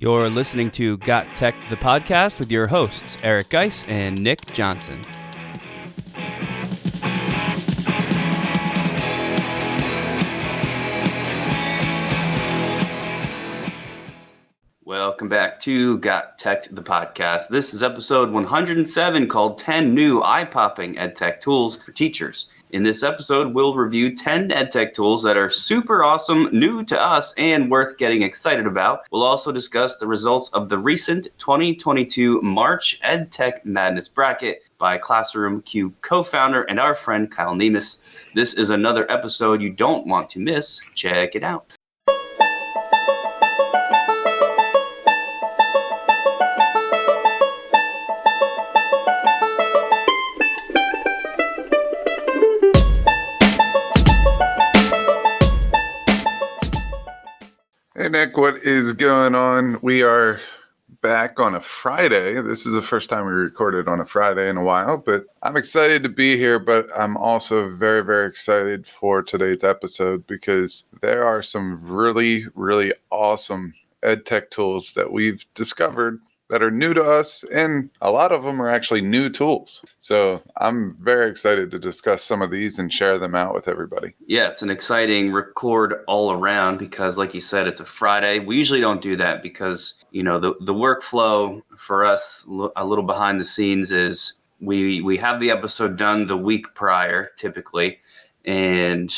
You're listening to GotTechED the Podcast with your hosts, Eric Guise and Nick Johnson. Welcome back to GotTechED the Podcast. This is episode 107 called 10 New Eye-Popping EdTech Tools for Teachers. In this episode, we'll review 10 EdTech tools that are super awesome, new to us, and worth getting excited about. We'll also discuss the results of the recent 2022 March EdTech Madness bracket by ClassroomQ co-founder and our friend Kyle Niemis. This is another episode you don't want to miss. Check it out. Hey Nick, what is going on? We are back on a Friday. This is the first time we recorded on a Friday in a while, but I'm excited to be here, but I'm also very, very excited for today's episode because there are some really, really awesome EdTech tools that we've discovered that are new to us, and a lot of them are actually new tools. So I'm very excited to discuss some of these and share them out with everybody. Yeah, it's an exciting record all around because, like you said, it's a Friday. We usually don't do that because, you know, the workflow for us a little behind the scenes is we have the episode done the week prior, typically, and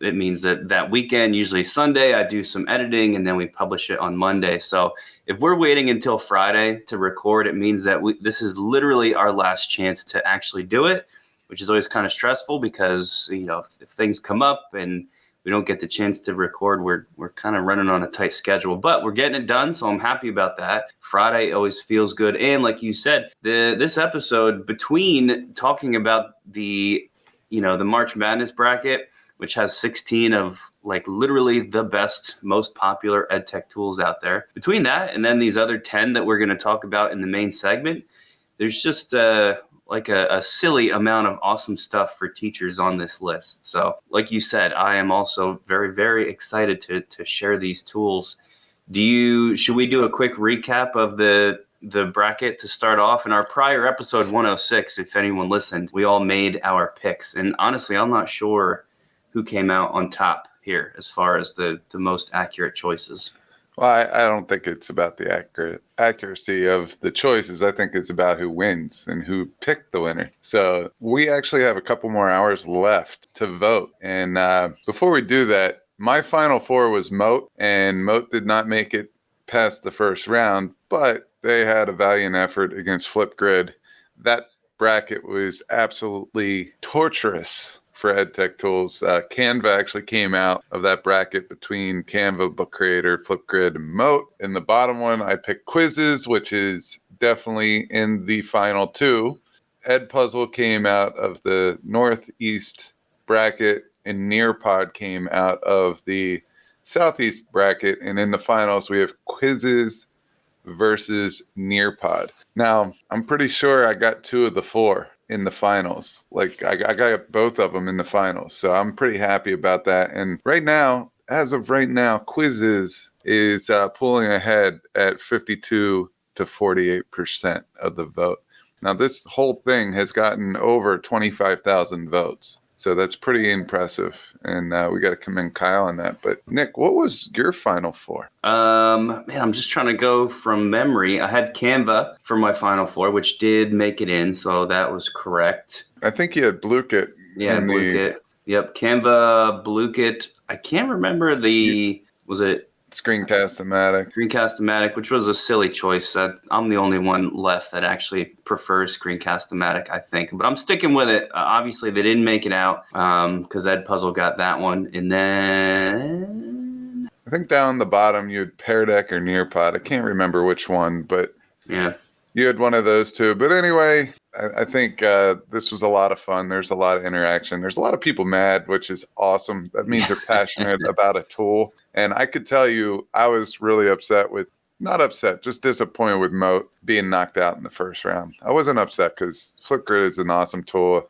it means that weekend, usually Sunday, I do some editing and then we publish it on Monday. So if we're waiting until Friday to record, it means that this is literally our last chance to actually do it, which is always kind of stressful because, you know, if things come up and we don't get the chance to record, we're kind of running on a tight schedule, but we're getting it done. So I'm happy about that. Friday always feels good. And like you said, this episode, between talking about the March Madness bracket, which has 16 of like literally the best, most popular EdTech tools out there. Between that and then these other 10 that we're going to talk about in the main segment, there's just a silly amount of awesome stuff for teachers on this list. So like you said, I am also very, very excited to share these tools. Should we do a quick recap of the bracket to start off? In our prior episode 106, if anyone listened, we all made our picks. And honestly, I'm not sure who came out on top here as far as the most accurate choices. Well, I don't think it's about the accuracy of the choices. I think it's about who wins and who picked the winner. So we actually have a couple more hours left to vote. And before we do that, my final four was Moat, and Moat did not make it past the first round, but they had a valiant effort against Flipgrid. That bracket was absolutely torturous for EdTech tools. Canva actually came out of that bracket between Canva, Book Creator, Flipgrid, and Moat. In the bottom one, I picked Quizzes, which is definitely in the final two. Edpuzzle came out of the Northeast bracket, and Nearpod came out of the Southeast bracket. And in the finals, we have Quizzes versus Nearpod. Now, I'm pretty sure I got two of the four in the finals. Like I got both of them in the finals. So I'm pretty happy about that. And right now, as of right now, Quizzes is pulling ahead at 52 to 48% of the vote. Now, this whole thing has gotten over 25,000 votes. So that's pretty impressive. And we got to commend Kyle on that. But Nick, what was your final four? I'm just trying to go from memory. I had Canva for my final four, which did make it in. So that was correct. I think you had Blukit. Yeah, Blukit. Yep. Canva, Blukit. I can't remember was it Screencast-O-Matic, which was a silly choice. I'm the only one left that actually prefers Screencast-O-Matic, I think. But I'm sticking with it. Obviously, they didn't make it out because Edpuzzle got that one. And then I think down the bottom you had Pear Deck or Nearpod. I can't remember which one, but yeah, you had one of those two. But anyway, I think this was a lot of fun. There's a lot of interaction. There's a lot of people mad, which is awesome. That means they're passionate about a tool. And I could tell you, I was really just disappointed with Moat being knocked out in the first round. I wasn't upset because Flipgrid is an awesome tool.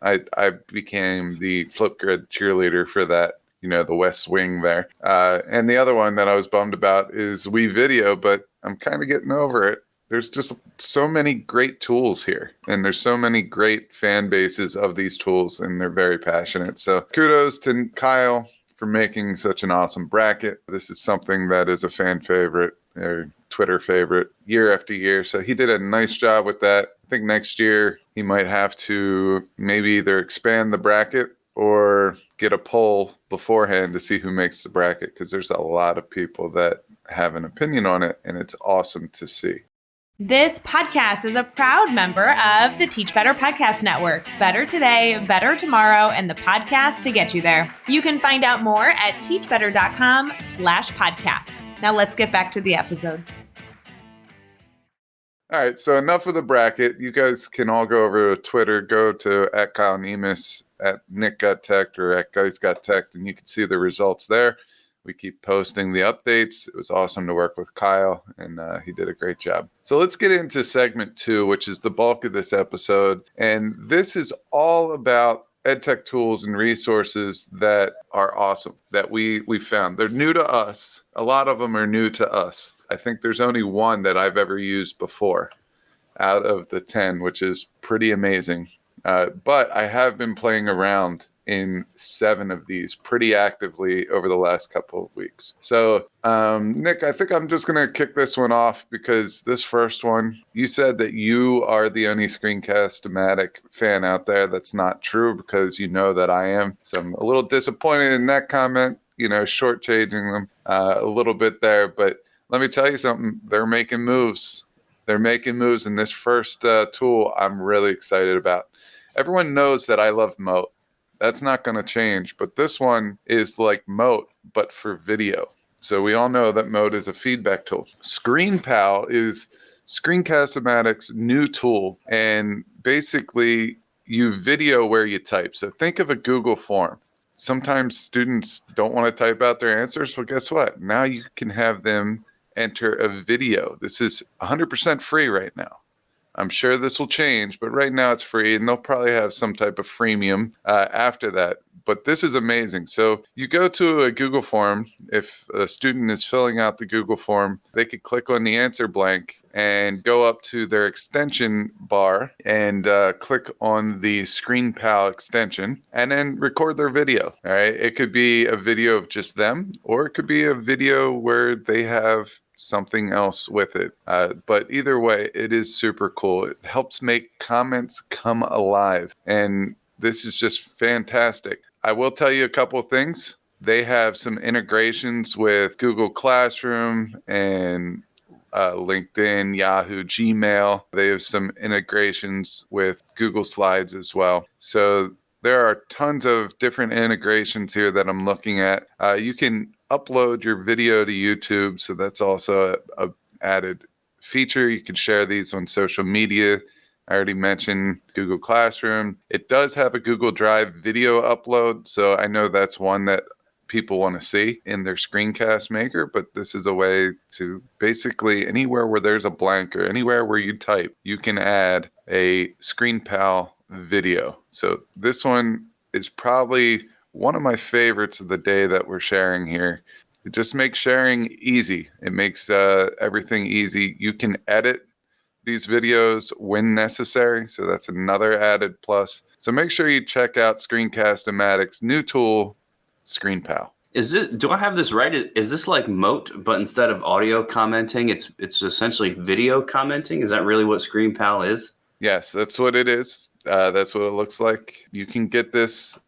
I became the Flipgrid cheerleader for that the West Wing there. And the other one that I was bummed about is WeVideo, but I'm kind of getting over it. There's just so many great tools here, and there's so many great fan bases of these tools, and they're very passionate. So kudos to Kyle for making such an awesome bracket. This is something that is a fan favorite or Twitter favorite year after year. So he did a nice job with that. I think next year he might have to maybe either expand the bracket or get a poll beforehand to see who makes the bracket, because there's a lot of people that have an opinion on it, and it's awesome to see. This podcast is a proud member of the Teach Better Podcast Network. Better today, better tomorrow, and the podcast to get you there. You can find out more at teachbetter.com/podcasts. Now let's get back to the episode. All right, so enough of the bracket. You guys can all go over to Twitter. Go to @Kyle Niemis, @Nick GotTech, or @Guise GotTech, and you can see the results there. We keep posting the updates. It was awesome to work with Kyle, and he did a great job. So let's get into segment 2, which is the bulk of this episode. And this is all about EdTech tools and resources that are awesome, that we found. They're new to us. A lot of them are new to us. I think there's only one that I've ever used before out of the 10, which is pretty amazing. But I have been playing around in 7 of these pretty actively over the last couple of weeks. So, Nick, I think I'm just going to kick this one off, because this first one, you said that you are the only Screencast-O-Matic fan out there. That's not true, because you know that I am. So I'm a little disappointed in that comment, shortchanging them a little bit there. But let me tell you something. They're making moves. They're making moves. And this first tool I'm really excited about. Everyone knows that I love Moat. That's not going to change. But this one is like Moat, but for video. So we all know that Moat is a feedback tool. ScreenPal is Screencast-O-Matic's new tool. And basically, you video where you type. So think of a Google form. Sometimes students don't want to type out their answers. Well, guess what? Now you can have them enter a video. This is 100% free right now. I'm sure this will change, but right now it's free, and they'll probably have some type of freemium after that. But this is amazing. So you go to a Google form. If a student is filling out the Google form, they could click on the answer blank and go up to their extension bar and click on the ScreenPal extension and then record their video. All right. It could be a video of just them, or it could be a video where they have something else with it. But either way, it is super cool. It helps make comments come alive. And this is just fantastic. I will tell you a couple of things. They have some integrations with Google Classroom and LinkedIn, Yahoo, Gmail. They have some integrations with Google Slides as well. So there are tons of different integrations here that I'm looking at. You can upload your video to YouTube. So that's also a added feature. You can share these on social media. I already mentioned Google Classroom. It does have a Google Drive video upload. So I know that's one that people want to see in their screencast maker, but this is a way to basically anywhere where there's a blank or anywhere where you type, you can add a ScreenPal video. So this one is probably one of my favorites of the day that we're sharing here. It just makes sharing easy. It makes everything easy. You can edit these videos when necessary. So that's another added plus. So make sure you check out Screencast-O-Matic's new tool, ScreenPal. Do I have this right? Is this like Moat, but instead of audio commenting, it's essentially video commenting? Is that really what ScreenPal is? Yes, that's what it is. That's what it looks like. You can get this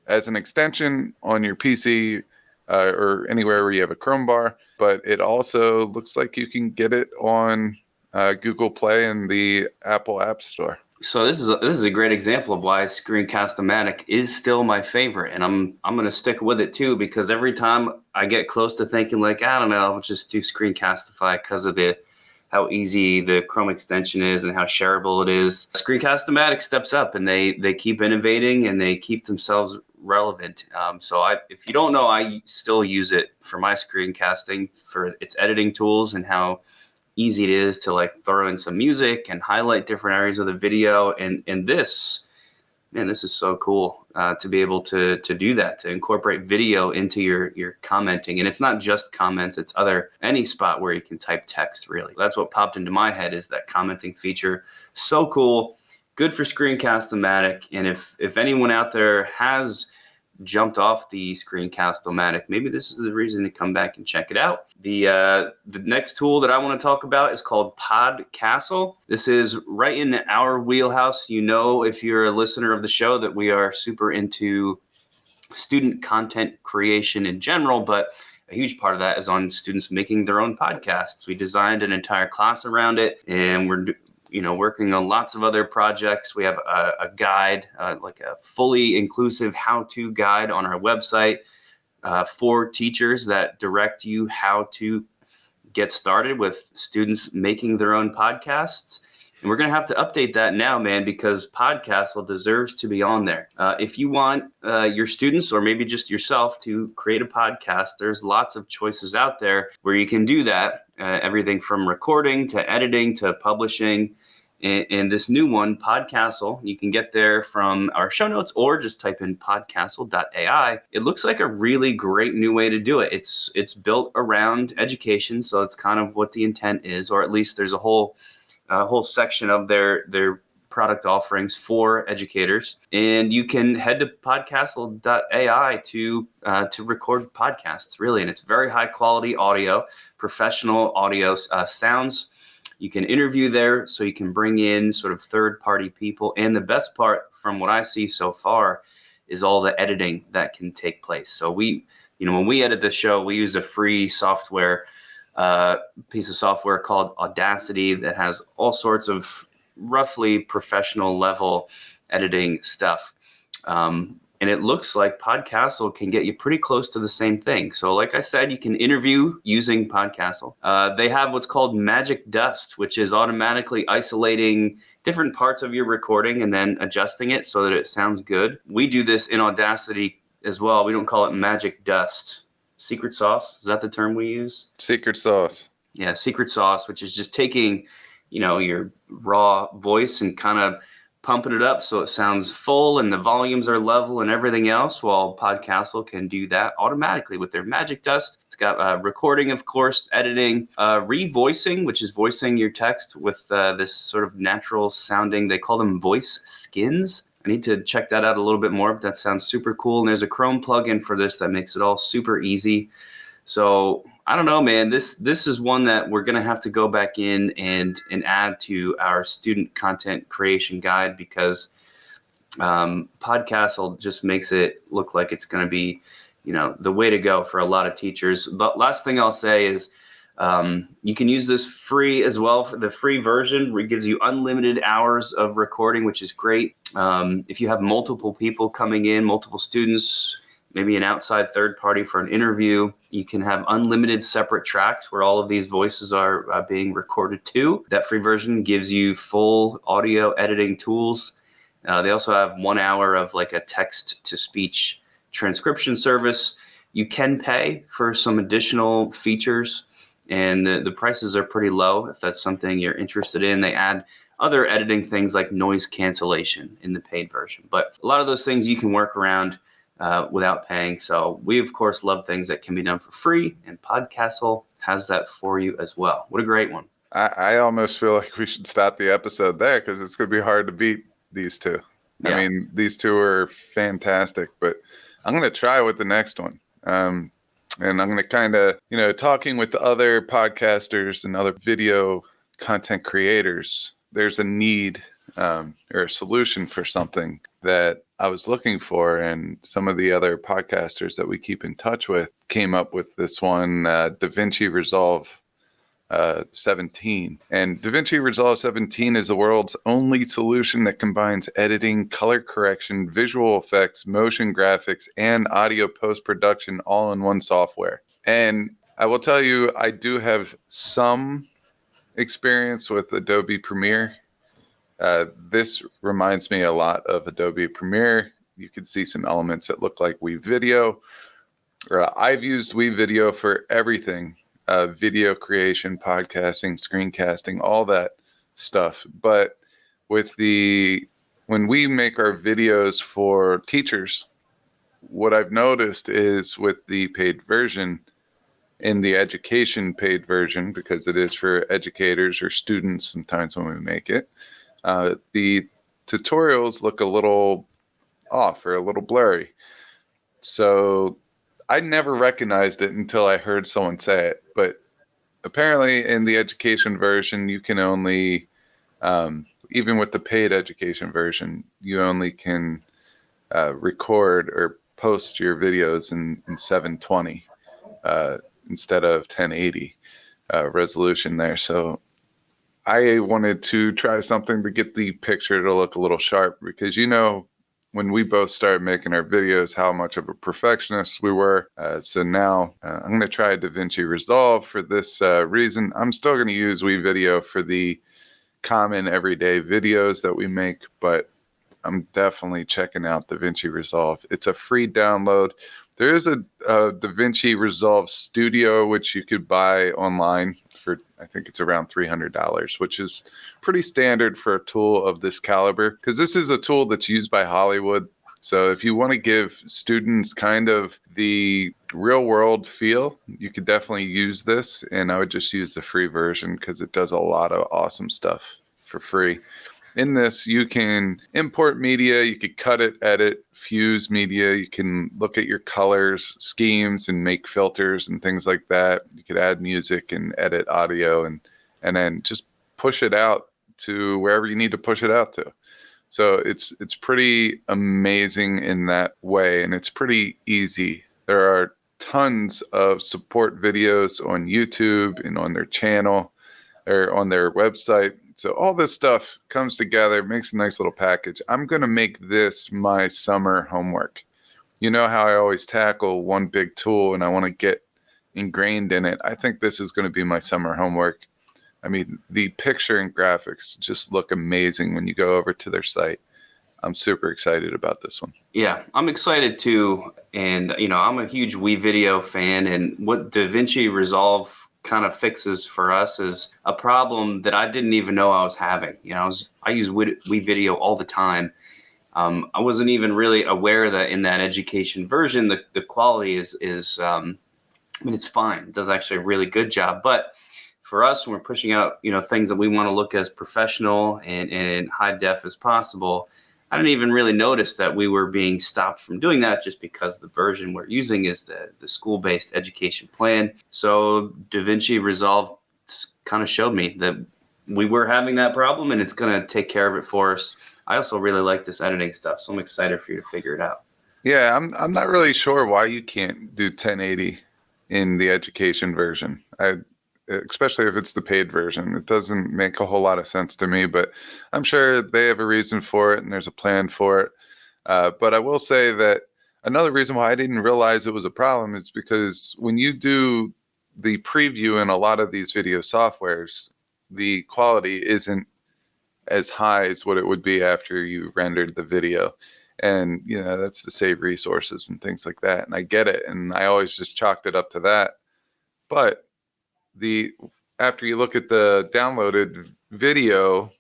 as an extension on your PC or anywhere where you have a Chrome bar, but it also looks like you can get it on Google Play and the Apple App Store. So this is a great example of why Screencast-O-Matic is still my favorite, and I'm going to stick with it too, because every time I get close to thinking like, I don't know, I'll just do Screencastify because of how easy the Chrome extension is and how shareable it is. Screencast-O-Matic steps up, and they keep innovating and they keep themselves relevant. If you don't know, I still use it for my screencasting, for its editing tools and how easy it is to like throw in some music and highlight different areas of the video. And this man, this is so cool to be able to do that, to incorporate video into your commenting. And it's not just comments, it's any spot where you can type text, really. That's what popped into my head, is that commenting feature. So cool, good for Screencast-O-Matic. And if anyone out there has jumped off the Screencast-O-Matic, maybe this is the reason to come back and check it out. The next tool that I want to talk about is called Podcastle. This is right in our wheelhouse. You know, if you're a listener of the show, that we are super into student content creation in general, but a huge part of that is on students making their own podcasts. We designed an entire class around it, and we're working on lots of other projects. We have a guide, like a fully inclusive how-to guide on our website for teachers that direct you how to get started with students making their own podcasts. And we're going to have to update that now, man, because Podcastle deserves to be on there. If you want your students, or maybe just yourself, to create a podcast, there's lots of choices out there where you can do that. Everything from recording to editing to publishing. And this new one, Podcastle, you can get there from our show notes, or just type in podcastle.ai. It looks like a really great new way to do it. It's built around education, so it's kind of what the intent is, or at least there's a whole section of their product offerings for educators. And you can head to podcastle.ai to record podcasts, really. And it's very high quality audio, professional audio sounds. You can interview there, so you can bring in sort of third-party people. And the best part, from what I see so far, is all the editing that can take place. So when we edit the show, we use a free software, piece of software called Audacity, that has all sorts of roughly professional level editing stuff. And it looks like Podcastle can get you pretty close to the same thing. So like I said, you can interview using Podcastle. They have what's called Magic Dust, which is automatically isolating different parts of your recording and then adjusting it so that it sounds good. We do this in Audacity as well. We don't call it Magic Dust. Secret sauce, is that the term we use? Secret sauce. Yeah, secret sauce, which is just taking, your raw voice and kind of pumping it up so it sounds full and the volumes are level and everything else. Well, Podcastle can do that automatically with their Magic Dust. It's got recording, of course, editing, revoicing, which is voicing your text with this sort of natural sounding. They call them voice skins. I need to check that out a little bit more, but that sounds super cool. And there's a Chrome plugin for this that makes it all super easy. So I don't know, man, this is one that we're going to have to go back in and add to our student content creation guide, because Podcastle just makes it look like it's going to be, the way to go for a lot of teachers. But last thing I'll say is you can use this free as well. For the free version, it gives you unlimited hours of recording, which is great. If you have multiple people coming in, multiple students, maybe an outside third party for an interview, you can have unlimited separate tracks where all of these voices are being recorded too. That free version gives you full audio editing tools. They also have 1 hour of like a text to speech transcription service. You can pay for some additional features, and the prices are pretty low if that's something you're interested in. They add other editing things like noise cancellation in the paid version. But a lot of those things you can work around without paying. So we, of course, love things that can be done for free, and Podcastle has that for you as well. What a great one. I almost feel like we should stop the episode there, because it's going to be hard to beat these two. Yeah. I mean, these two are fantastic, but I'm going to try with the next one. And I'm going to kind of, talking with the other podcasters and other video content creators, there's a need or a solution for something that I was looking for, and some of the other podcasters that we keep in touch with came up with this one, DaVinci Resolve 17. And DaVinci Resolve 17 is the world's only solution that combines editing, color correction, visual effects, motion graphics, and audio post-production all in one software. And I will tell you, I do have some experience with Adobe Premiere. This reminds me a lot of Adobe Premiere. You can see some elements that look like WeVideo. I've used WeVideo for everything, video creation, podcasting, screencasting, all that stuff. But with the when we make our videos for teachers, what I've noticed is with the paid version, in the education paid version, because it is for educators or students sometimes when we make it, the tutorials look a little off or a little blurry. So I never recognized it until I heard someone say it. But apparently in the education version, you can only, even with the paid education version, you only can record or post your videos in 720 instead of 1080 resolution there. So I wanted to try something to get the picture to look a little sharp, because when we both started making our videos, how much of a perfectionist we were. So now I'm going to try DaVinci Resolve for this reason. I'm still going to use WeVideo for the common everyday videos that we make, but I'm definitely checking out DaVinci Resolve. It's a free download. There is a DaVinci Resolve Studio, which you could buy online for, I think it's around $300, which is pretty standard for a tool of this caliber, because this is a tool that's used by Hollywood. So if you want to give students kind of the real world feel, you could definitely use this. And I would just use the free version because it does a lot of awesome stuff for free. In this, you can import media, you could cut it, edit, fuse media, you can look at your colors, schemes, and make filters and things like that. You could add music and edit audio and then just push it out to wherever you need to push it out to. So it's pretty amazing in that way, and it's pretty easy. There are tons of support videos on YouTube and on their channel or on their website. So all this stuff comes together, makes a nice little package. I'm going to make this my summer homework. You know how I always tackle one big tool and I want to get ingrained in it. I think this is going to be my summer homework. I mean, the picture and graphics just look amazing when you go over to their site. I'm super excited about this one. Yeah, I'm excited too. And, I'm a huge WeVideo fan, and what DaVinci Resolve kind of fixes for us is a problem that I didn't even know I was having. I use WeVideo all the time. I wasn't even really aware that in that education version, the quality is it's fine. It does actually a really good job. But for us, when we're pushing out, things that we want to look as professional and high def as possible, I didn't even really notice that we were being stopped from doing that just because the version we're using is the school-based education plan. So DaVinci Resolve kind of showed me that we were having that problem, and it's going to take care of it for us. I also really like this editing stuff, so I'm excited for you to figure it out. Yeah, I'm not really sure why you can't do 1080 in the education version. Especially if it's the paid version. It doesn't make a whole lot of sense to me, but I'm sure they have a reason for it and there's a plan for it. But I will say that another reason why I didn't realize it was a problem is because when you do the preview in a lot of these video softwares, the quality isn't as high as what it would be after you rendered the video. And, that's to save resources and things like that. And I get it. And I always just chalked it up to that. But after you look at the downloaded video,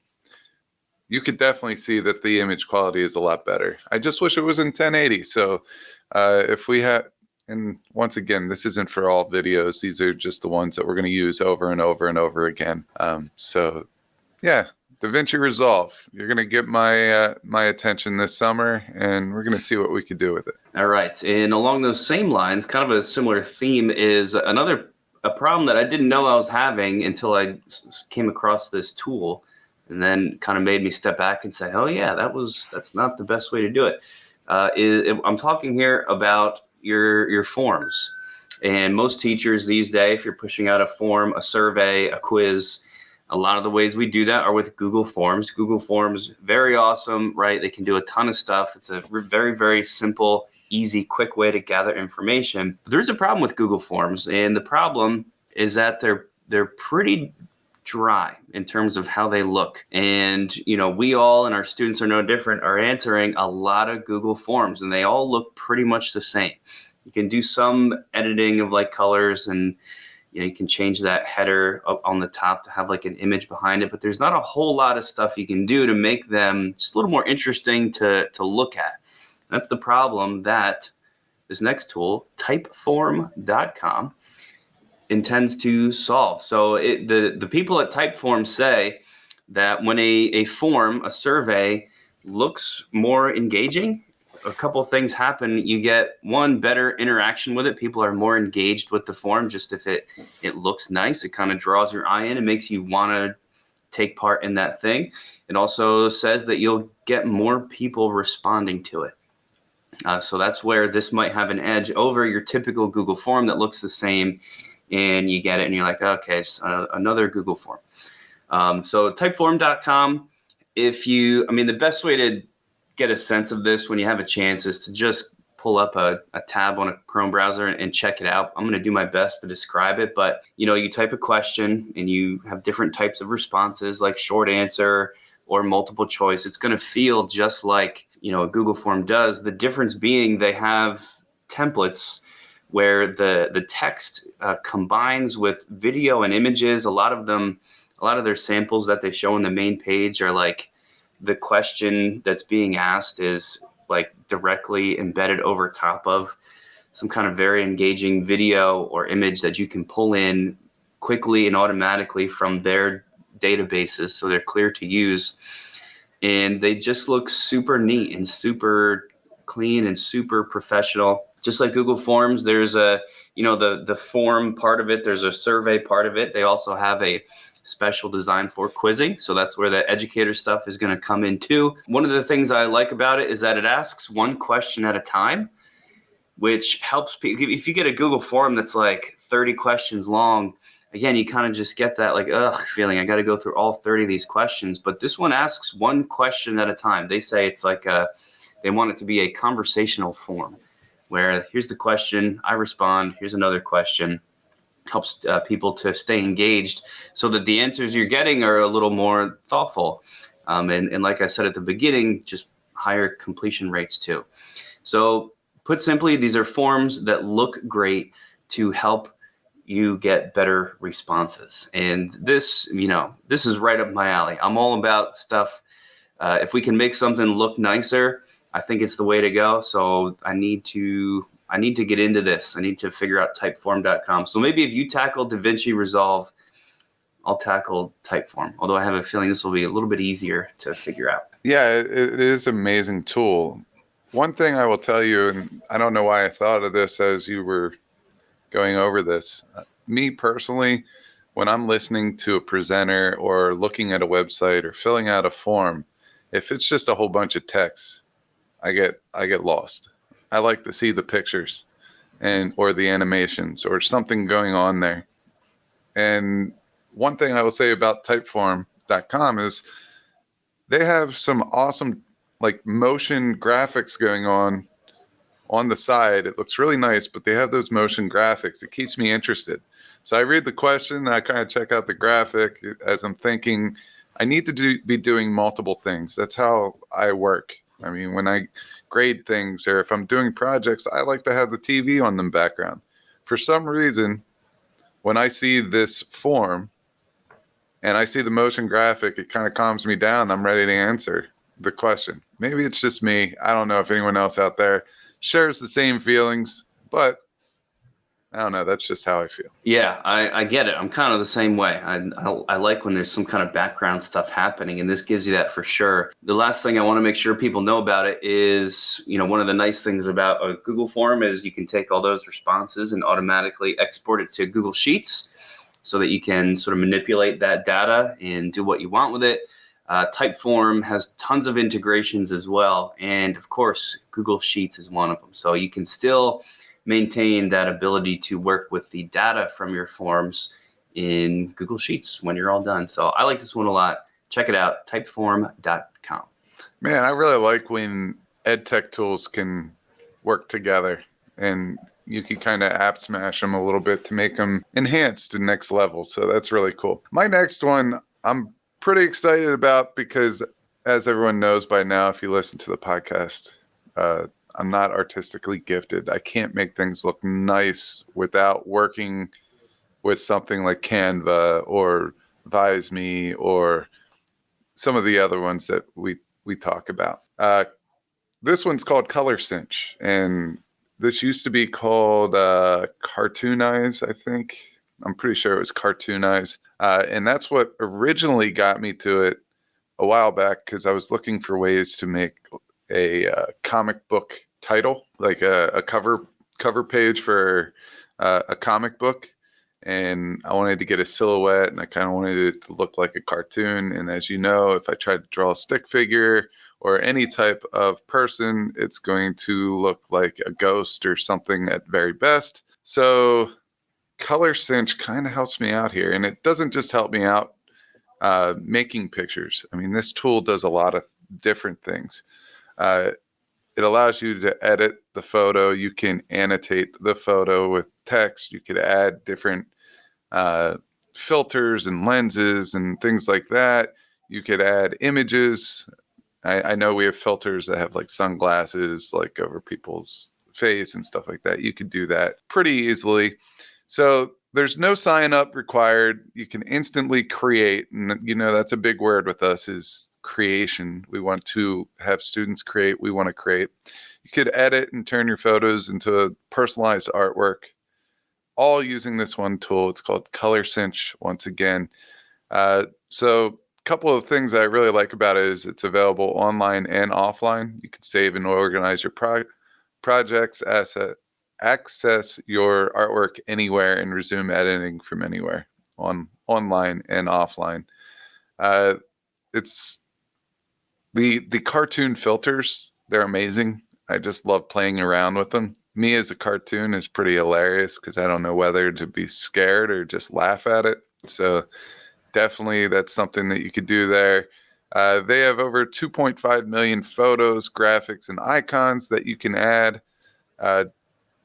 you could definitely see that the image quality is a lot better. I just wish it was in 1080. So if we had, and once again, this isn't for all videos. These are just the ones that we're going to use over and over and over again. So yeah, DaVinci Resolve. You're going to get my attention this summer, and we're going to see what we could do with it. All right. And along those same lines, kind of a similar theme is a problem that I didn't know I was having until I came across this tool, and then kind of made me step back and say, oh yeah, that's not the best way to do it. I'm talking here about your forms. And most teachers these days, if you're pushing out a form, a survey, a quiz, a lot of the ways we do that are with Google Forms. Google Forms, very awesome, right? They can do a ton of stuff. It's a very, very simple, easy, quick way to gather information. But there's a problem with Google Forms, and the problem is that they're pretty dry in terms of how they look. And, we all, and our students are no different, are answering a lot of Google Forms, and they all look pretty much the same. You can do some editing of like colors and, You can change that header up on the top to have like an image behind it, but there's not a whole lot of stuff you can do to make them just a little more interesting to look at. That's the problem that this next tool, Typeform.com, intends to solve. So the people at Typeform say that when a form, a survey, looks more engaging, a couple things happen. You get one, better interaction with it. People are more engaged with the form. Just if it looks nice, it kind of draws your eye in. It makes you want to take part in that thing. It also says that you'll get more people responding to it. So that's where this might have an edge over your typical Google form that looks the same, and you get it and you're like, okay, it's another Google form. So Typeform.com, the best way to get a sense of this when you have a chance is to just pull up a tab on a Chrome browser and check it out. I'm going to do my best to describe it, but you type a question and you have different types of responses like short answer or multiple choice. It's going to feel just like a Google form does. The difference being they have templates where the text combines with video and images. A lot of their samples that they show on the main page are like the question that's being asked is like directly embedded over top of some kind of very engaging video or image that you can pull in quickly and automatically from their databases, so they're clear to use. And they just look super neat and super clean and super professional. Just like Google Forms, there's the form part of it, there's a survey part of it. They also have a special design for quizzing. So that's where the educator stuff is going to come in too. One of the things I like about it is that it asks one question at a time, which helps people. If you get a Google form that's like 30 questions long, again, you kind of just get that like, feeling. I got to go through all 30 of these questions. But this one asks one question at a time. They say it's like they want it to be a conversational form where here's the question, I respond, here's another question. Helps people to stay engaged so that the answers you're getting are a little more thoughtful. And like I said at the beginning, just higher completion rates too. So put simply, these are forms that look great to help you get better responses. And this is right up my alley. I'm all about stuff. If we can make something look nicer, I think it's the way to go. So I need to get into this. I need to figure out Typeform.com. So maybe if you tackle DaVinci Resolve, I'll tackle Typeform. Although I have a feeling this will be a little bit easier to figure out. Yeah, it is an amazing tool. One thing I will tell you, and I don't know why I thought of this as you were going over this. Me personally, when I'm listening to a presenter or looking at a website or filling out a form, if it's just a whole bunch of text, I get lost. I like to see the pictures or the animations or something going on there. And one thing I will say about Typeform.com is they have some awesome like motion graphics going on the side. It looks really nice, but they have those motion graphics. It keeps me interested. So I read the question, and I kind of check out the graphic as I'm thinking, I need to be doing multiple things. That's how I work. I mean, when I grade things or if I'm doing projects, I like to have the TV on the background. For some reason, when I see this form and I see the motion graphic, it kind of calms me down. I'm ready to answer the question. Maybe it's just me. I don't know if anyone else out there shares the same feelings, but I don't know. That's just how I feel. Yeah, I get it. I'm kind of the same way. I like when there's some kind of background stuff happening, and this gives you that for sure. The last thing I want to make sure people know about it is, one of the nice things about a Google form is you can take all those responses and automatically export it to Google Sheets so that you can sort of manipulate that data and do what you want with it. Typeform has tons of integrations as well. And of course, Google Sheets is one of them. So you can still maintain that ability to work with the data from your forms in Google Sheets when you're all done. So I like this one a lot. Check it out, typeform.com. Man, I really like when EdTech tools can work together and you can kind of app smash them a little bit to make them enhanced to next level. So that's really cool. My next one, I'm pretty excited about because as everyone knows by now, if you listen to the podcast, I'm not artistically gifted. I can't make things look nice without working with something like Canva or ViseMe or some of the other ones that we talk about. This one's called Color Cinch, and this used to be called Cartoonize, I think. I'm pretty sure it was Cartoonize. And that's what originally got me to it a while back, because I was looking for ways to make a comic book title, like a cover page for a comic book. And I wanted to get a silhouette, and I kind of wanted it to look like a cartoon. And as you know, if I tried to draw a stick figure or any type of person, it's going to look like a ghost or something at very best. So Color Cinch kind of helps me out here. And it doesn't just help me out making pictures. I mean, this tool does a lot of different things. It allows you to edit the photo. You can annotate the photo with text. You could add different filters and lenses and things like that. You could add images. I know we have filters that have like sunglasses like over people's face and stuff like that. You could do that pretty easily. So there's no sign up required. You can instantly create. And you know, that's a big word with us, is creation. We want to have students create. We want to create. You could edit and turn your photos into a personalized artwork, all using this one tool. It's called Color Cinch once again. So a couple of things that I really like about it is it's available online and offline. You can save and organize your projects, access your artwork anywhere, and resume editing from anywhere, online and offline. It's the cartoon filters. They're amazing. I just love playing around with them. Me as a cartoon is pretty hilarious because I don't know whether to be scared or just laugh at it. So definitely that's something that you could do there. They have over 2.5 million photos, graphics, and icons that you can add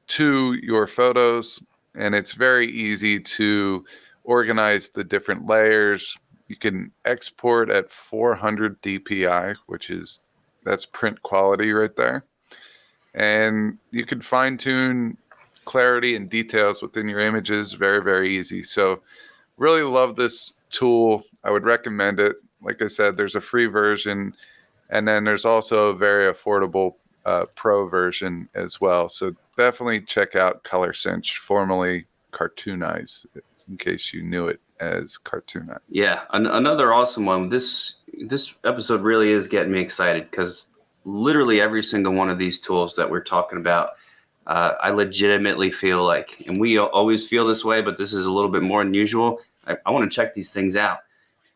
to your photos. And it's very easy to organize the different layers. You can export at 400 DPI, that's print quality right there. And you can fine tune clarity and details within your images. Very, very easy. So really love this tool. I would recommend it. Like I said, there's a free version, and then there's also a very affordable pro version as well. So definitely check out Color Cinch, formerly Cartoonize, in case you knew it as Cartoonize. Yeah, another awesome one. This episode really is getting me excited because literally every single one of these tools that we're talking about, I legitimately feel like, and we always feel this way, but this is a little bit more unusual. I want to check these things out.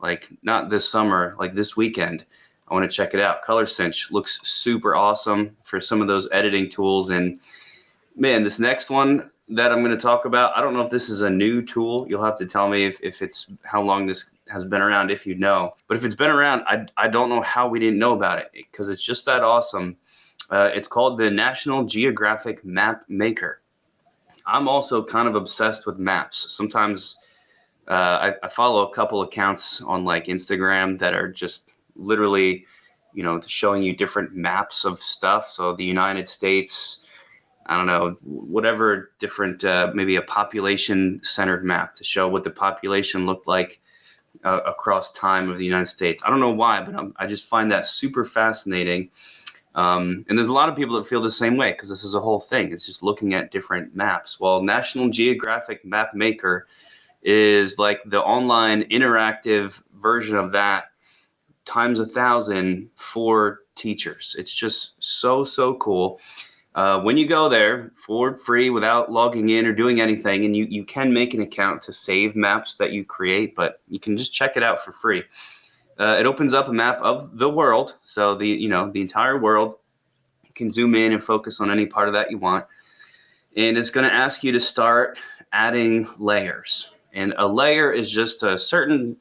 Like not this summer, like this weekend. I want to check it out. Color Cinch looks super awesome for some of those editing tools. And man, this next one that I'm going to talk about, I don't know if this is a new tool. You'll have to tell me if it's how long this has been around, if you know. But if it's been around, I don't know how we didn't know about it because it's just that awesome. It's called the National Geographic Map Maker. I'm also kind of obsessed with maps. Sometimes I follow a couple accounts on like Instagram that are just literally, showing you different maps of stuff. So the United States, I don't know, whatever different, maybe a population-centered map to show what the population looked like across time of the United States. I don't know why, but I just find that super fascinating. And there's a lot of people that feel the same way because this is a whole thing. It's just looking at different maps. Well, National Geographic Map Maker is like the online interactive version of that times 1,000 for teachers. It's just so cool. When you go there for free without logging in or doing anything, and you can make an account to save maps that you create, but you can just check it out for free. It opens up a map of the world. So the entire world. You can zoom in and focus on any part of that you want. And it's going to ask you to start adding layers. And a layer is just a certain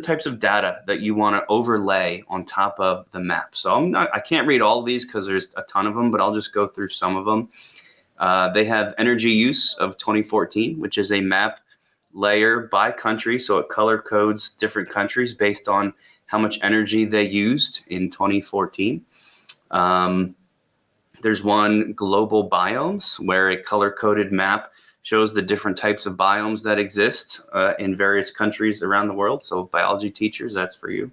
types of data that you want to overlay on top of the map. So I can't read all of these because there's a ton of them, but I'll just go through some of them. They have energy use of 2014, which is a map layer by country. So it color codes different countries based on how much energy they used in 2014. There's one global biomes where a color coded map shows the different types of biomes that exist in various countries around the world. So biology teachers, that's for you.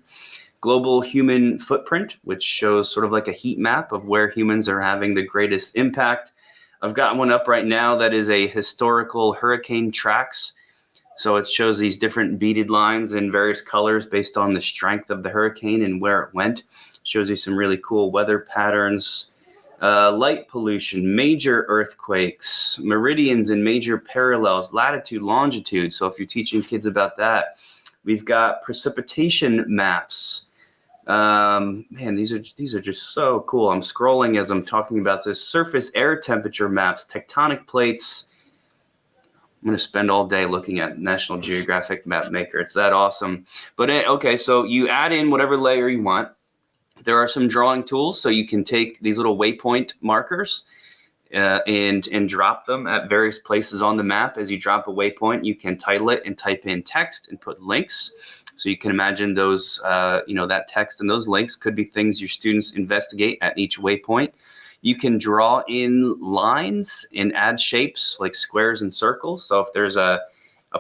Global human footprint, which shows sort of like a heat map of where humans are having the greatest impact. I've got one up right now that is a historical hurricane tracks. So it shows these different beaded lines in various colors based on the strength of the hurricane and where it went. Shows you some really cool weather patterns, light pollution, major earthquakes, meridians and major parallels, latitude, longitude. So if you're teaching kids about that, we've got precipitation maps. Man, these are just so cool. I'm scrolling as I'm talking about this. Surface air temperature maps, tectonic plates. I'm going to spend all day looking at National Geographic Map Maker. It's that awesome. But okay, so you add in whatever layer you want. There are some drawing tools, so you can take these little waypoint markers and drop them at various places on the map. As you drop a waypoint, you can title it and type in text and put links. So you can imagine those, that text and those links could be things your students investigate at each waypoint. You can draw in lines and add shapes like squares and circles. So if there's a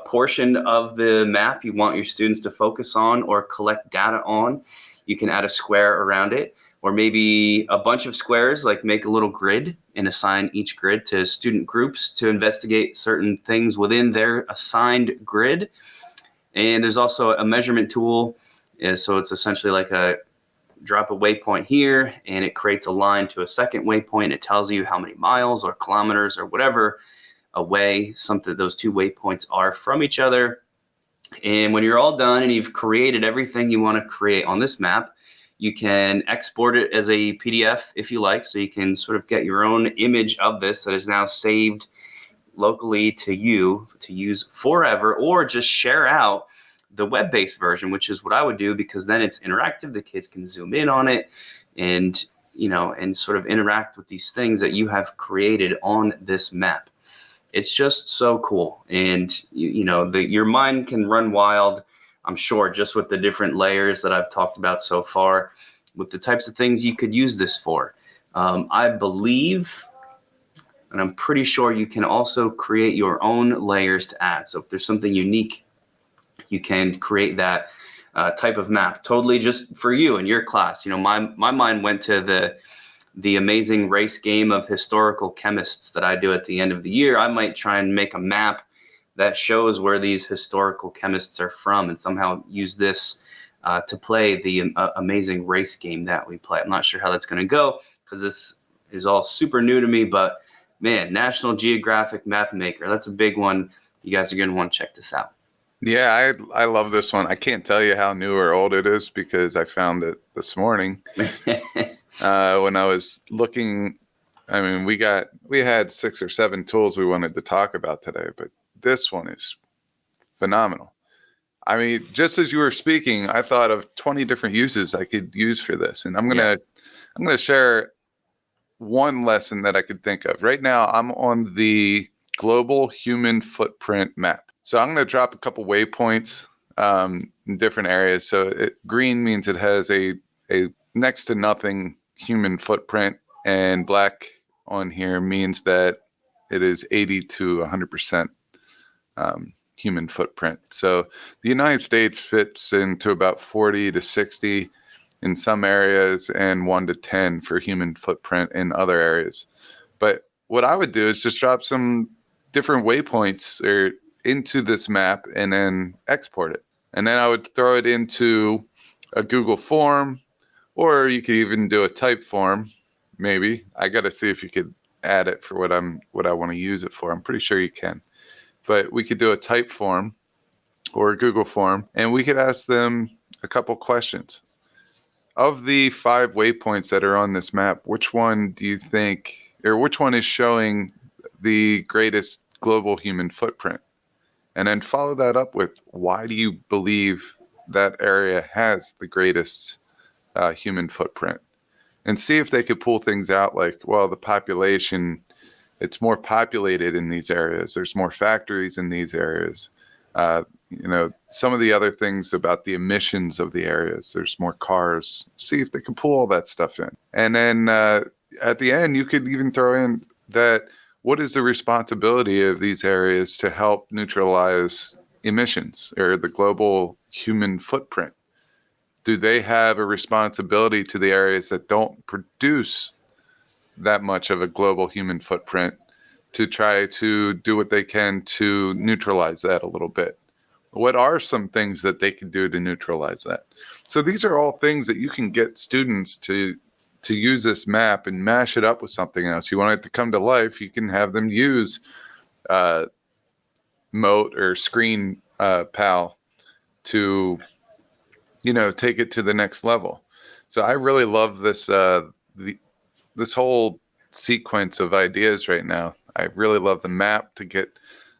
portion of the map you want your students to focus on or collect data on, you can add a square around it, or maybe a bunch of squares, like make a little grid and assign each grid to student groups to investigate certain things within their assigned grid. And there's also a measurement tool. So it's essentially like drop a waypoint here and it creates a line to a second waypoint. It tells you how many miles or kilometers or whatever away those two waypoints are from each other. And when you're all done and you've created everything you want to create on this map, you can export it as a PDF if you like. So you can sort of get your own image of this that is now saved locally to you to use forever, or just share out the web-based version, which is what I would do, because then it's interactive. The kids can zoom in on it and sort of interact with these things that you have created on this map. It's just so cool. And your mind can run wild, I'm sure, just with the different layers that I've talked about so far, with the types of things you could use this for. I believe, and I'm pretty sure, you can also create your own layers to add. So if there's something unique, you can create that type of map totally just for you and your class. My mind went to the amazing race game of historical chemists that I do at the end of the year. I might try and make a map that shows where these historical chemists are from and somehow use this to play the amazing race game that we play. I'm not sure how that's going to go because this is all super new to me, but man, National Geographic Map Maker, that's a big one. You guys are going to want to check this out. Yeah, I love this one. I can't tell you how new or old it is because I found it this morning. When I was looking, we had 6 or 7 tools we wanted to talk about today, but this one is phenomenal. I mean, just as you were speaking, I thought of 20 different uses I could use for this, and I'm gonna share one lesson that I could think of. Right now, I'm on the global human footprint map. So I'm going to drop a couple waypoints in different areas. So green means it has a next to nothing human footprint, and black on here means that it is 80 to 100% human footprint. So the United States fits into about 40 to 60 in some areas and 1 to 10 for human footprint in other areas. But what I would do is just drop some different waypoints into this map and then export it. And then I would throw it into a Google form, or you could even do a type form. Maybe I got to see if you could add it for what I want to use it for. I'm pretty sure you can, but we could do a type form or a Google form, and we could ask them a couple questions. Of the 5 waypoints that are on this map, which one do you think, or which one is showing the greatest global human footprint? And then follow that up with, why do you believe that area has the greatest human footprint? And see if they could pull things out like, well, the population, it's more populated in these areas. There's more factories in these areas. Some of the other things about the emissions of the areas, there's more cars. See if they can pull all that stuff in. And then at the end, you could even throw in that what is the responsibility of these areas to help neutralize emissions or the global human footprint? Do they have a responsibility to the areas that don't produce that much of a global human footprint to try to do what they can to neutralize that a little bit? What are some things that they can do to neutralize that? So these are all things that you can get students to use this map and mash it up with something else. You want it to come to life, you can have them use Moat or Screen Pal to, take it to the next level. So I really love this this whole sequence of ideas right now. I really love the map to get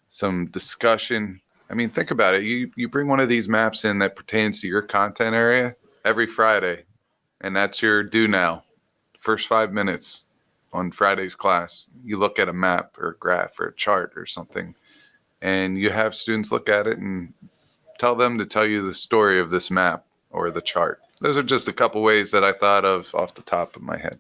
some discussion. I mean, think about it. You bring one of these maps in that pertains to your content area every Friday, and that's your do now. First 5 minutes on Friday's class, you look at a map or a graph or a chart or something, and you have students look at it and tell them to tell you the story of this map or the chart. Those are just a couple ways that I thought of off the top of my head.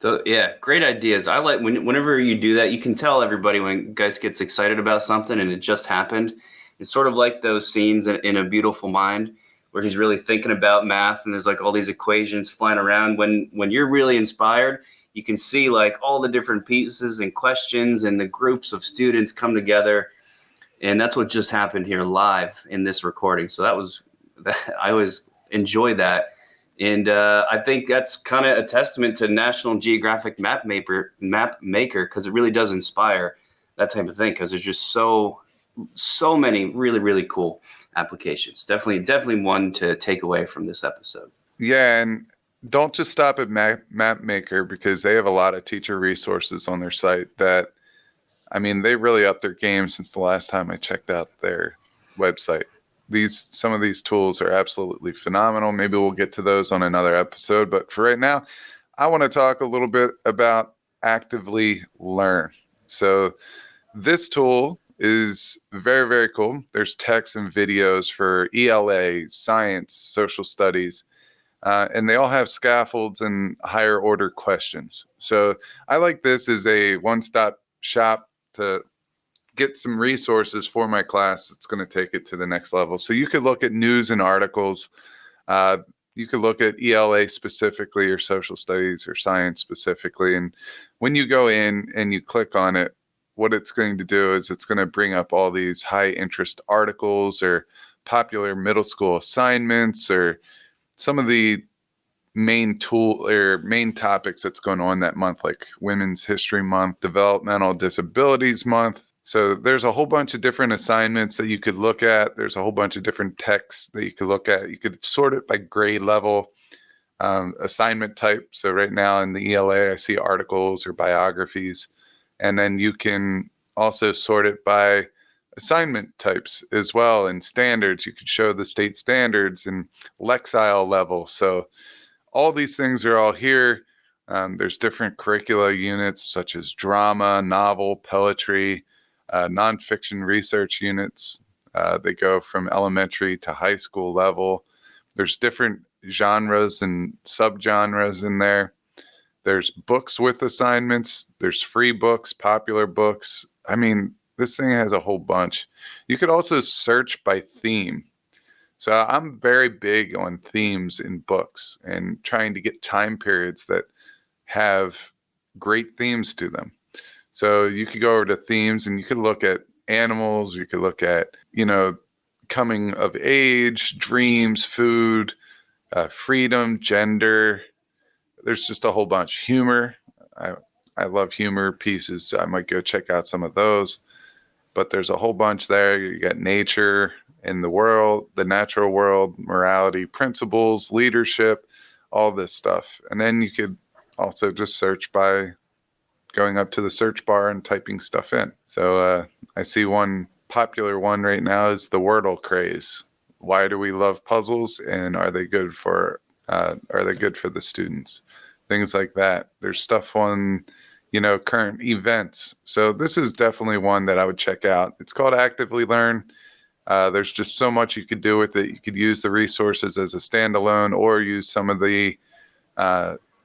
So, yeah, great ideas. I like whenever you do that, you can tell everybody when Guise gets excited about something and it just happened. It's sort of like those scenes in A Beautiful Mind where he's really thinking about math and there's like all these equations flying around. When you're really inspired, you can see like all the different pieces and questions and the groups of students come together. And that's what just happened here live in this recording. So I always enjoy that. And I think that's kind of a testament to National Geographic Map Maker because it really does inspire that type of thing because there's just so many really, really cool applications. Definitely one to take away from this episode. Yeah, and don't just stop at Map Maker because they have a lot of teacher resources on their site that, I mean, they really upped their game since the last time I checked out their website. Some of these tools are absolutely phenomenal. Maybe we'll get to those on another episode. But for right now, I want to talk a little bit about Actively Learn. So this tool is very, very cool. There's text and videos for ELA, science, social studies, and they all have scaffolds and higher order questions. So I like this as a one-stop shop to get some resources for my class that's going to take it to the next level. So you could look at news and articles. You could look at ELA specifically or social studies or science specifically. And when you go in and you click on it, what it's going to do is it's going to bring up all these high interest articles or popular middle school assignments or some of the main topics that's going on that month, like Women's History Month, Developmental Disabilities Month. So there's a whole bunch of different assignments that you could look at. There's a whole bunch of different texts that you could look at. You could sort it by grade level, assignment type. So right now in the ELA, I see articles or biographies. And then you can also sort it by assignment types as well and standards. You could show the state standards and Lexile level. So all these things are all here. There's different curricula units such as drama, novel, poetry, nonfiction research units. They go from elementary to high school level. There's different genres and subgenres in there. There's books with assignments. There's free books, popular books. I mean, this thing has a whole bunch. You could also search by theme. So I'm very big on themes in books and trying to get time periods that have great themes to them. So you could go over to themes and you could look at animals. You could look at, coming of age, dreams, food, freedom, gender. There's just a whole bunch. Humor. I love humor pieces. So I might go check out some of those. But there's a whole bunch there. You got nature in the world, the natural world, morality, principles, leadership, all this stuff. And then you could also just search by going up to the search bar and typing stuff in. So I see one popular one right now is the Wordle craze. Why do we love puzzles, and are they good for the students? Things like that. There's stuff on, current events. So this is definitely one that I would check out. It's called Actively Learn. There's just so much you could do with it. You could use the resources as a standalone or use some of the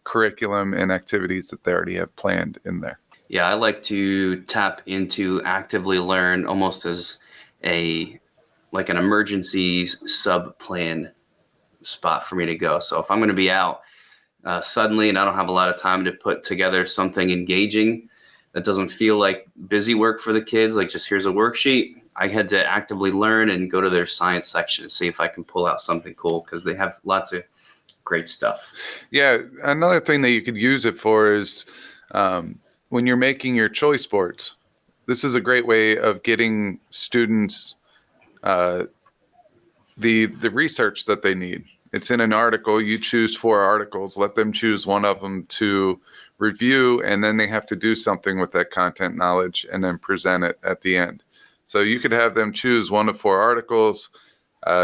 curriculum and activities that they already have planned in there. Yeah, I like to tap into Actively Learn almost as like an emergency sub plan spot for me to go. So if I'm going to be out suddenly and I don't have a lot of time to put together something engaging that doesn't feel like busy work for the kids, like just here's a worksheet, I had to Actively Learn and go to their science section and see if I can pull out something cool, because they have lots of great stuff. Yeah, another thing that you could use it for is when you're making your choice boards. This is a great way of getting students the research that they need. It's in an article. You choose 4 articles. Let them choose one of them to review, and then they have to do something with that content knowledge and then present it at the end. So you could have them choose 1 of 4 articles.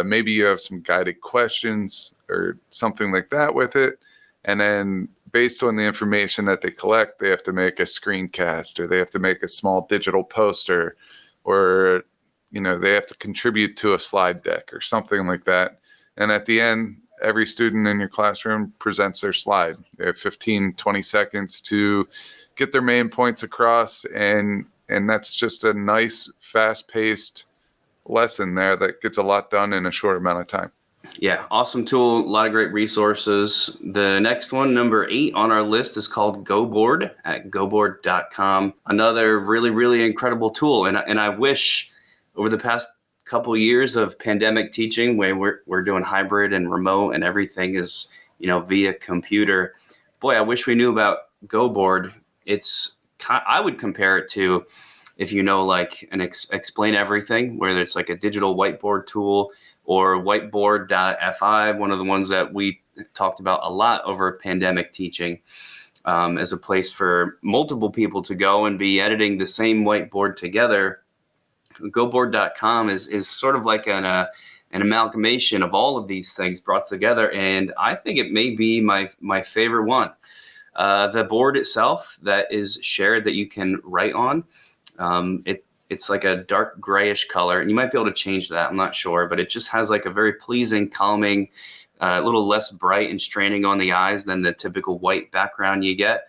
Maybe you have some guided questions or something like that with it. And then based on the information that they collect, they have to make a screencast, or they have to make a small digital poster, or they have to contribute to a slide deck or something like that. And at the end, every student in your classroom presents their slide. They have 15, 20 seconds to get their main points across. And that's just a nice, fast-paced lesson there that gets a lot done in a short amount of time. Yeah, awesome tool. A lot of great resources. The next one, number 8 on our list, is called GoBoard at goboard.com. Another really, really incredible tool. And I wish over the past couple of years of pandemic teaching, where we're doing hybrid and remote and everything is, via computer. Boy, I wish we knew about GoBoard. I would compare it to, if like an explain everything, whether it's like a digital whiteboard tool or whiteboard.fi, one of the ones that we talked about a lot over pandemic teaching, as a place for multiple people to go and be editing the same whiteboard together. GoBoard.com is sort of like an amalgamation of all of these things brought together, and I think it may be my favorite one. The board itself that is shared that you can write on, it's like a dark grayish color, and you might be able to change that. I'm not sure, but it just has like a very pleasing, calming, a little less bright and straining on the eyes than the typical white background you get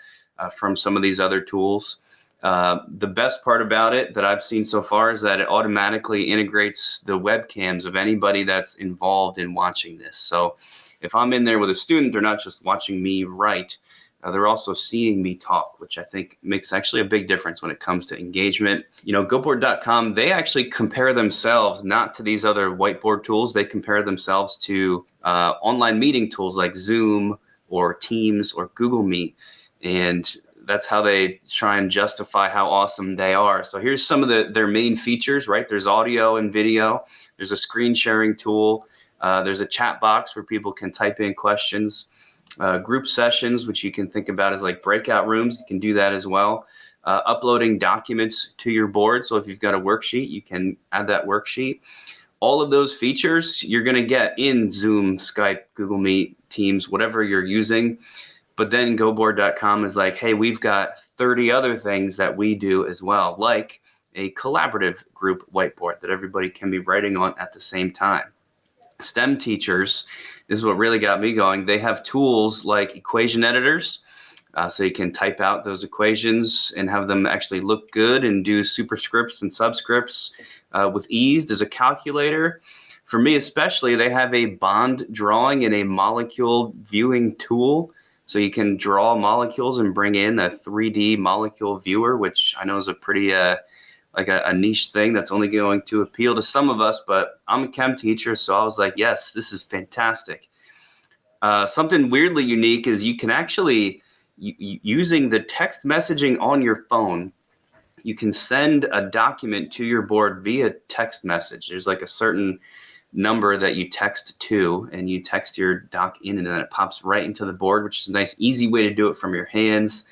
from some of these other tools. The best part about it that I've seen so far is that it automatically integrates the webcams of anybody that's involved in watching this. So if I'm in there with a student, they're not just watching me write, they're also seeing me talk, which I think makes actually a big difference when it comes to engagement. GoBoard.com, they actually compare themselves not to these other whiteboard tools. They compare themselves to online meeting tools like Zoom or Teams or Google Meet. And that's how they try and justify how awesome they are. So here's some of their main features, right? There's audio and video. There's a screen sharing tool. There's a chat box where people can type in questions. Group sessions, which you can think about as like breakout rooms. You can do that as well. Uploading documents to your board. So if you've got a worksheet, you can add that worksheet. All of those features you're going to get in Zoom, Skype, Google Meet, Teams, whatever you're using. But then GoBoard.com is like, hey, we've got 30 other things that we do as well, like a collaborative group whiteboard that everybody can be writing on at the same time. STEM teachers, this is what really got me going. They have tools like equation editors, so you can type out those equations and have them actually look good and do superscripts and subscripts with ease. There's a calculator. For me especially, they have a bond drawing and a molecule viewing tool. So you can draw molecules and bring in a 3D molecule viewer, which I know is a pretty like a niche thing that's only going to appeal to some of us, but I'm a chem teacher, so I was like, yes, this is fantastic. Something weirdly unique is you can actually, using the text messaging on your phone, you can send a document to your board via text message. There's like a certain number that you text to, and you text your doc in, and then it pops right into the board, which is a nice, easy way to do it from your hands.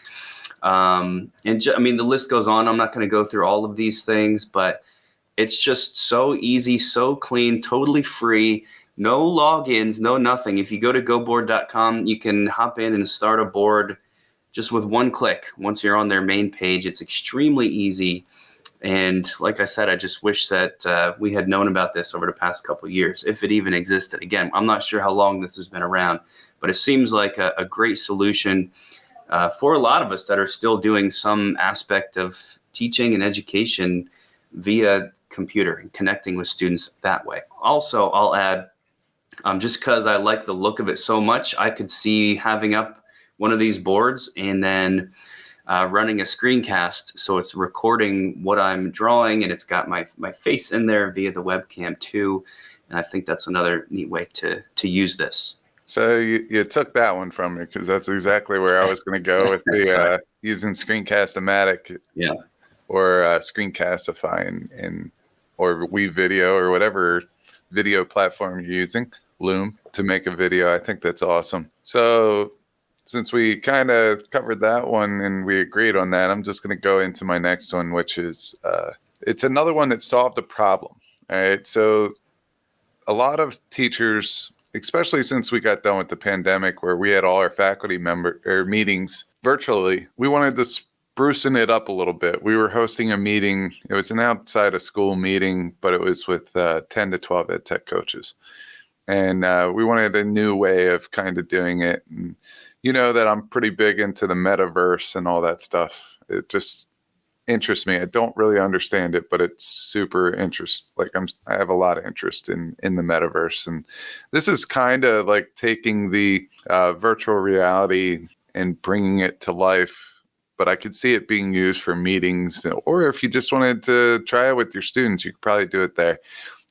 The list goes on. I'm not going to go through all of these things, but it's just so easy, so clean, totally free, no logins, no nothing. If you go to goboard.com, you can hop in and start a board just with one click. Once you're on their main page, it's extremely easy. And like I said, I just wish that we had known about this over the past couple of years, if it even existed. Again, I'm not sure how long this has been around, but it seems like a great solution for a lot of us that are still doing some aspect of teaching and education via computer and connecting with students that way. Also, I'll add, just because I like the look of it so much, I could see having up one of these boards and then running a screencast. So it's recording what I'm drawing, and it's got my face in there via the webcam too. And I think that's another neat way to use this. So you took that one from me, because that's exactly where I was going to go with the using Screencast-O-Matic, or Screencastify or WeVideo or whatever video platform you're using, Loom, to make a video. I think that's awesome. So since we kind of covered that one and we agreed on that, I'm just going to go into my next one, which is it's another one that solved a problem. All right, so a lot of teachers, especially since we got done with the pandemic, where we had all our faculty meetings virtually, we wanted to sprucing it up a little bit. We were hosting a meeting. It was an outside of school meeting, but it was with 10 to 12 EdTech coaches. And we wanted a new way of kind of doing it. And you know that I'm pretty big into the metaverse and all that stuff. It just interests me. I don't really understand it, but it's super interest. Like I have a lot of interest in the metaverse, and this is kind of like taking the virtual reality and bringing it to life. But I could see it being used for meetings, or if you just wanted to try it with your students, you could probably do it there.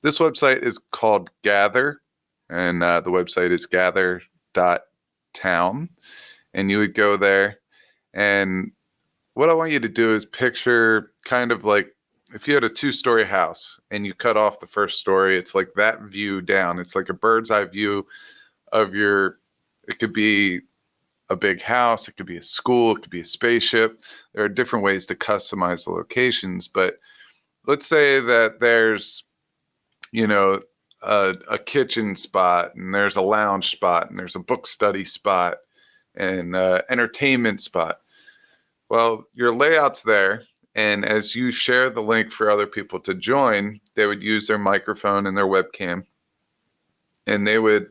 This website is called Gather, and the website is gather.town, and you would go there. And what I want you to do is picture kind of like if you had a 2-story house and you cut off the first story, it's like that view down. It's like a bird's eye view of it could be a big house, it could be a school, it could be a spaceship. There are different ways to customize the locations, but let's say that there's, a kitchen spot, and there's a lounge spot, and there's a book study spot, and entertainment spot. Well, your layout's there, and as you share the link for other people to join, they would use their microphone and their webcam, and they would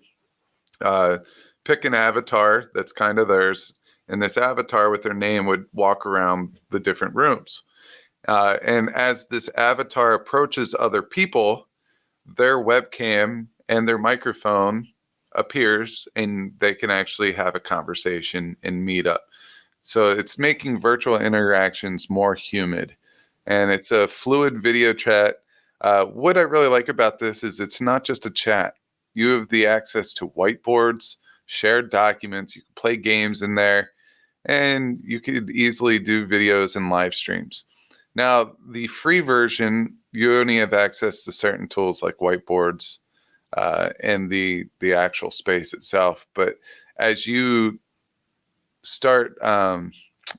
pick an avatar that's kind of theirs, and this avatar with their name would walk around the different rooms. And as this avatar approaches other people, their webcam and their microphone appears, and they can actually have a conversation and meet up. So it's making virtual interactions more human, and it's a fluid video chat. What I really like about this is it's not just a chat. You have the access to whiteboards, shared documents, you can play games in there, and you could easily do videos and live streams. Now, the free version, you only have access to certain tools like whiteboards and the actual space itself. But as you start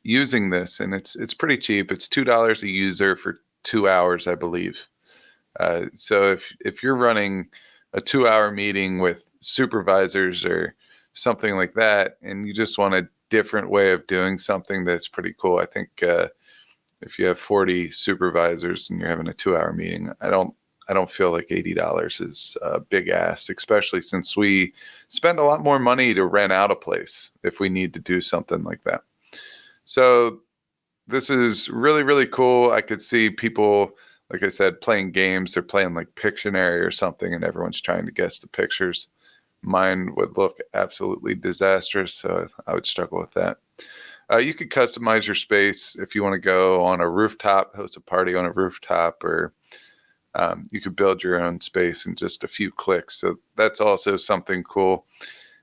using this, and it's pretty cheap, it's $2 a user for 2 hours, I believe. So if you're running a 2-hour meeting with supervisors or something like that, and you just want a different way of doing something that's pretty cool. I think if you have 40 supervisors and you're having a 2-hour meeting, I don't feel like $80 is a big ask, especially since we spend a lot more money to rent out a place if we need to do something like that. So this is really, really cool. I could see people, like I said, playing games. They're playing like Pictionary or something, and everyone's trying to guess the pictures. Mine would look absolutely disastrous, so I would struggle with that. You could customize your space if you want to go on a rooftop, host a party on a rooftop, or you could build your own space in just a few clicks. So that's also something cool.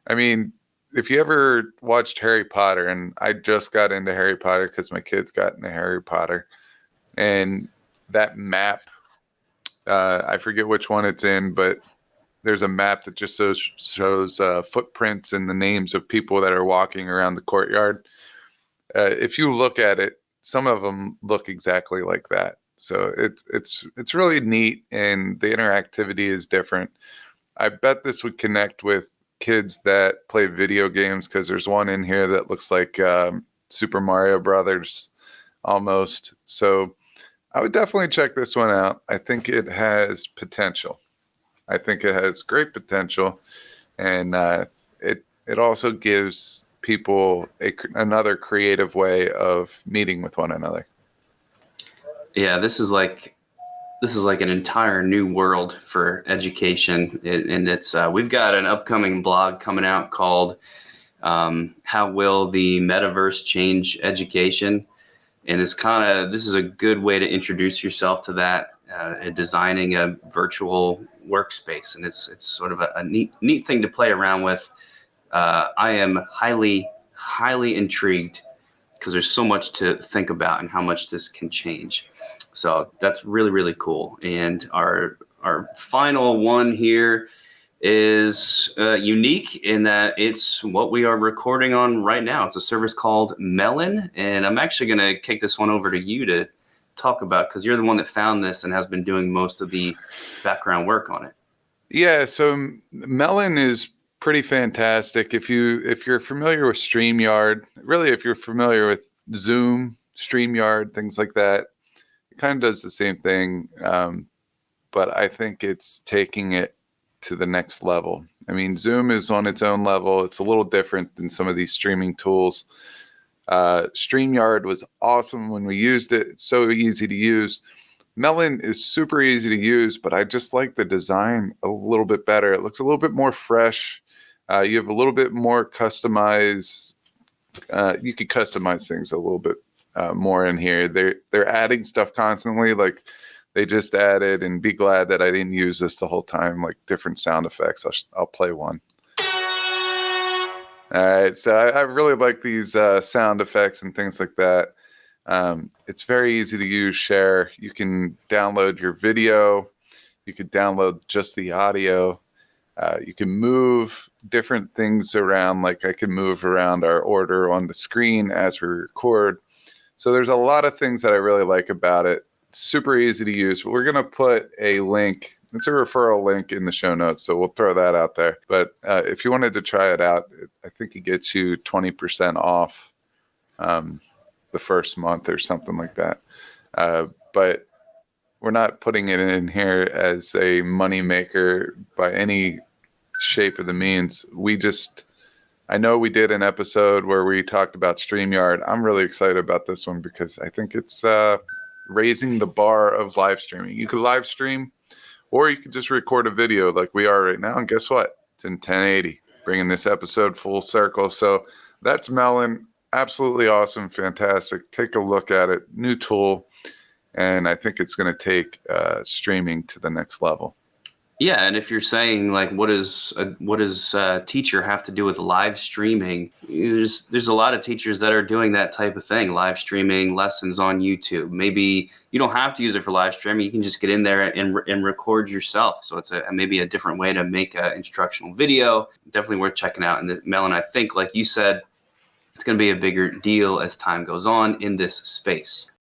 I mean, if you ever watched Harry Potter, and I just got into Harry Potter because my kids got into Harry Potter, and that map, I forget which one it's in, but there's a map that just shows footprints and the names of people that are walking around the courtyard. If you look at it, some of them look exactly like that. So it's really neat, and the interactivity is different. I bet this would connect with kids that play video games, because there's one in here that looks like Super Mario Brothers almost. So I would definitely check this one out. I think it has potential. I think it has great potential, and it also gives people another creative way of meeting with one another. Yeah, this is like an entire new world for education, and it's we've got an upcoming blog coming out called "How Will the Metaverse Change Education?" And this is a good way to introduce yourself to that, designing a virtual workspace, and it's sort of a neat thing to play around with. I am highly intrigued because there's so much to think about and how much this can change. So that's really, really cool. And our final one here is unique in that it's what we are recording on right now. It's a service called Melon. And I'm actually going to kick this one over to you to talk about, because you're the one that found this and has been doing most of the background work on it. Yeah, so Melon is pretty fantastic. If you're familiar with StreamYard, really if you're familiar with Zoom, StreamYard, things like that, it kind of does the same thing, but I think it's taking it to the next level. I mean, Zoom is on its own level. It's a little different than some of these streaming tools. StreamYard was awesome when we used it. It's so easy to use. Melon is super easy to use, but I just like the design a little bit better. It looks a little bit more fresh. You have a little bit more customized. You could customize things a little bit more in here. They're adding stuff constantly. Like they just added, and be glad that I didn't use this the whole time, like different sound effects. I'll play one. All right, so I really like these sound effects and things like that. It's very easy to use, share. You can download your video. You could download just the audio. You can move different things around, like I can move around our order on the screen as we record. So there's a lot of things that I really like about it. It's super easy to use. But we're going to put a link. It's a referral link in the show notes, so we'll throw that out there. But if you wanted to try it out, I think it gets you 20% off the first month or something like that. But we're not putting it in here as a money maker by any shape of the means. I know we did an episode where we talked about StreamYard. I'm really excited about this one because I think it's raising the bar of live streaming. You could live stream, or you could just record a video like we are right now. And guess what? It's in 1080, bringing this episode full circle. So that's Melon. Absolutely awesome. Fantastic. Take a look at it. New tool. And I think it's going to take streaming to the next level. Yeah, and if you're saying like, what does a teacher have to do with live streaming? There's a lot of teachers that are doing that type of thing, live streaming lessons on YouTube. Maybe you don't have to use it for live streaming. You can just get in there and record yourself. So it's maybe a different way to make an instructional video. Definitely worth checking out. And Melon, I think, like you said, it's going to be a bigger deal as time goes on in this space.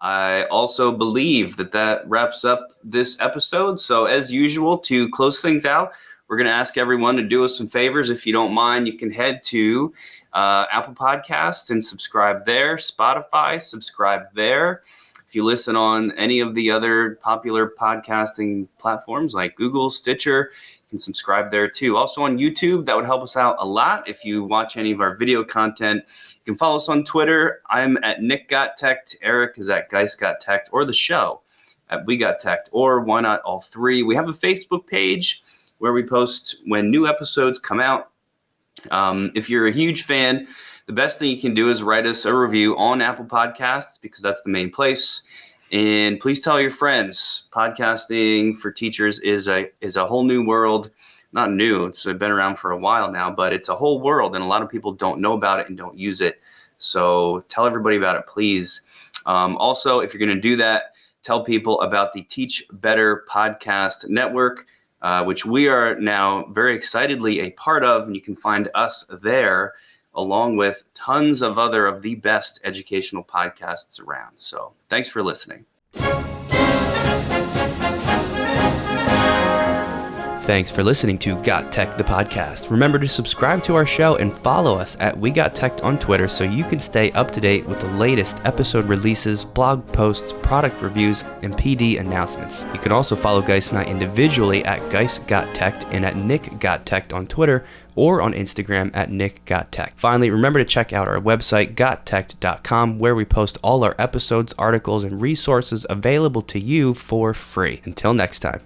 I also believe that wraps up this episode. So as usual, to close things out, we're going to ask everyone to do us some favors. If you don't mind, you can head to Apple Podcasts and subscribe there. Spotify, subscribe there. If you listen on any of the other popular podcasting platforms like Google, Stitcher, you can subscribe there too. Also on YouTube, that would help us out a lot. If you watch any of our video content, you can follow us on Twitter. I'm at Nick Got Teched. Eric is at Guise Got Teched, or the show at We Got Teched, or why not all three? We have a Facebook page where we post when new episodes come out. If you're a huge fan, the best thing you can do is write us a review on Apple Podcasts, because that's the main place. And please tell your friends. Podcasting for teachers is a whole new world. Not new, it's been around for a while now, but it's a whole world, and a lot of people don't know about it and don't use it. So tell everybody about it, please. Also, if you're going to do that, tell people about the Teach Better Podcast Network, which we are now very excitedly a part of, and you can find us there, along with tons of other of the best educational podcasts around. So thanks for listening. Thanks for listening to GotTech the Podcast. Remember to subscribe to our show and follow us at WeGotTech on Twitter so you can stay up to date with the latest episode releases, blog posts, product reviews, and PD announcements. You can also follow Guise and I individually at GeiseGotTech and at NickGotTech on Twitter or on Instagram at NickGotTech. Finally, remember to check out our website, GotTechED.com, where we post all our episodes, articles, and resources available to you for free. Until next time.